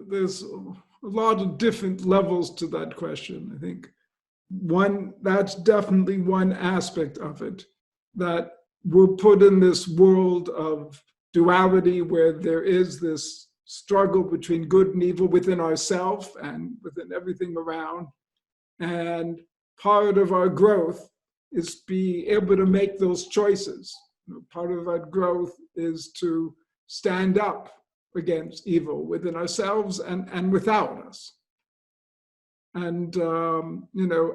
there's a lot of different levels to that question. I think that's definitely one aspect of it, that we're put in this world of duality where there is this struggle between good and evil within ourselves and within everything around. And part of our growth is be able to make those choices. Part of our growth is to stand up against evil within ourselves and without us. And,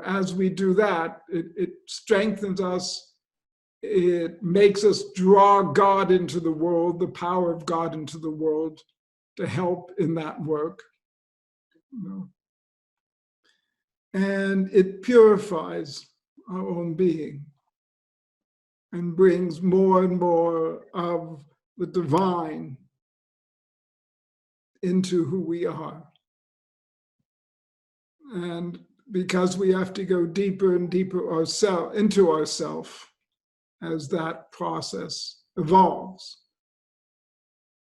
as we do that, it strengthens us. It makes us draw God into the world, the power of God into the world to help in that work. And it purifies our own being and brings more and more of the divine into who we are. And because we have to go deeper and deeper into ourself as that process evolves.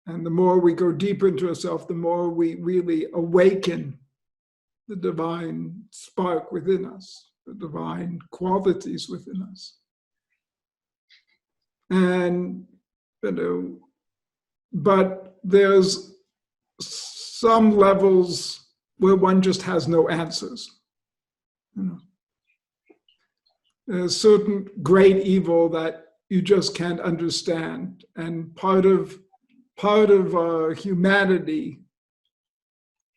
And the more we go deeper into ourselves, the more we really awaken the divine spark within us, the divine qualities within us. And, but there's some levels where one just has no answers. There's certain great evil that you just can't understand. And part of our humanity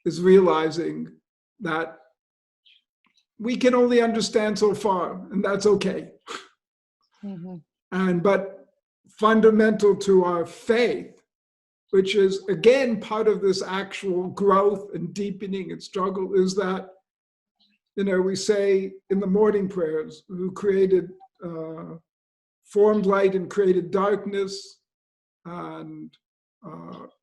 is realizing that we can only understand so far, and that's okay. Mm-hmm. But fundamental to our faith, which is, again, part of this actual growth and deepening and struggle, is that, we say in the morning prayers, who created, formed light and created darkness and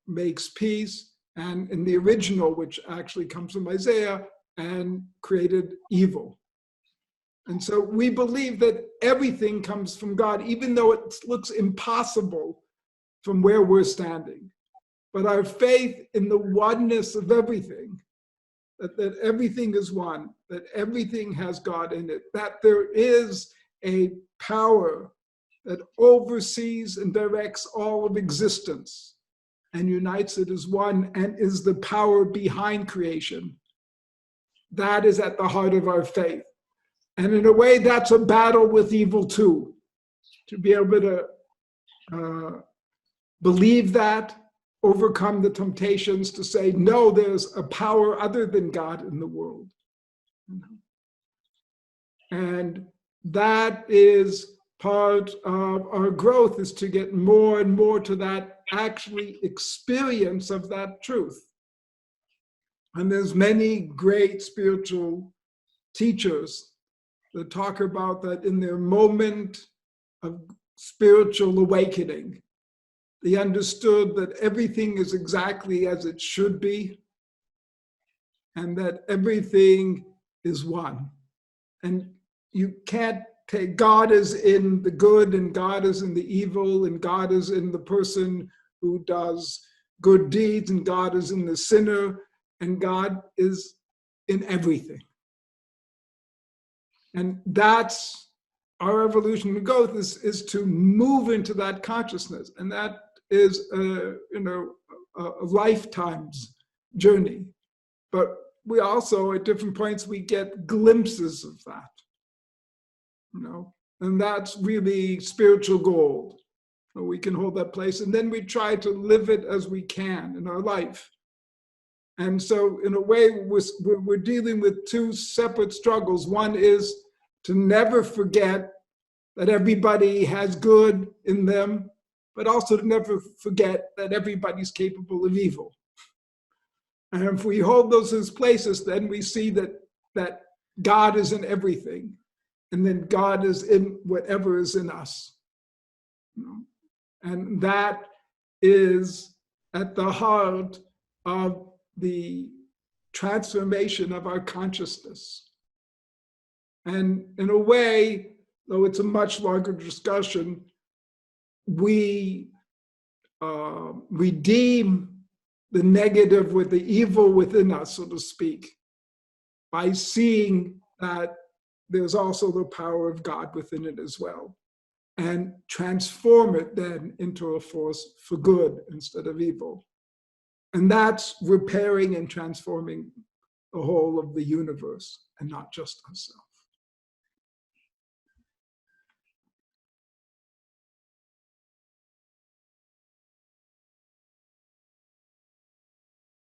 makes peace, and in the original, which actually comes from Isaiah, and created evil. And so we believe that everything comes from God, even though it looks impossible from where we're standing. But our faith in the oneness of everything, that everything is one, that everything has God in it, that there is a power that oversees and directs all of existence and unites it as one and is the power behind creation. That is at the heart of our faith. And in a way, that's a battle with evil too, to be able to believe that, overcome the temptations to say, no, there's a power other than God in the world. And that is part of our growth, is to get more and more to that actually experience of that truth. And there's many great spiritual teachers that talk about that in their moment of spiritual awakening. They understood that everything is exactly as it should be, and that everything is one. And you can't take, God is in the good, and God is in the evil, and God is in the person who does good deeds, and God is in the sinner, and God is in everything. And that's our evolution and growth, is to move into that consciousness. And that is a lifetime's journey. But we also, at different points, we get glimpses of that. And that's really spiritual gold. We can hold that place, and then we try to live it as we can in our life. And so in a way, we're dealing with two separate struggles. One is to never forget that everybody has good in them, but also to never forget that everybody's capable of evil. And if we hold those as places, then we see that God is in everything, and then God is in whatever is in us. And that is at the heart of the transformation of our consciousness. And in a way, though it's a much longer discussion, we redeem the negative with the evil within us, so to speak, by seeing that there's also the power of God within it as well, and transform it then into a force for good instead of evil. And that's repairing and transforming the whole of the universe and not just ourselves.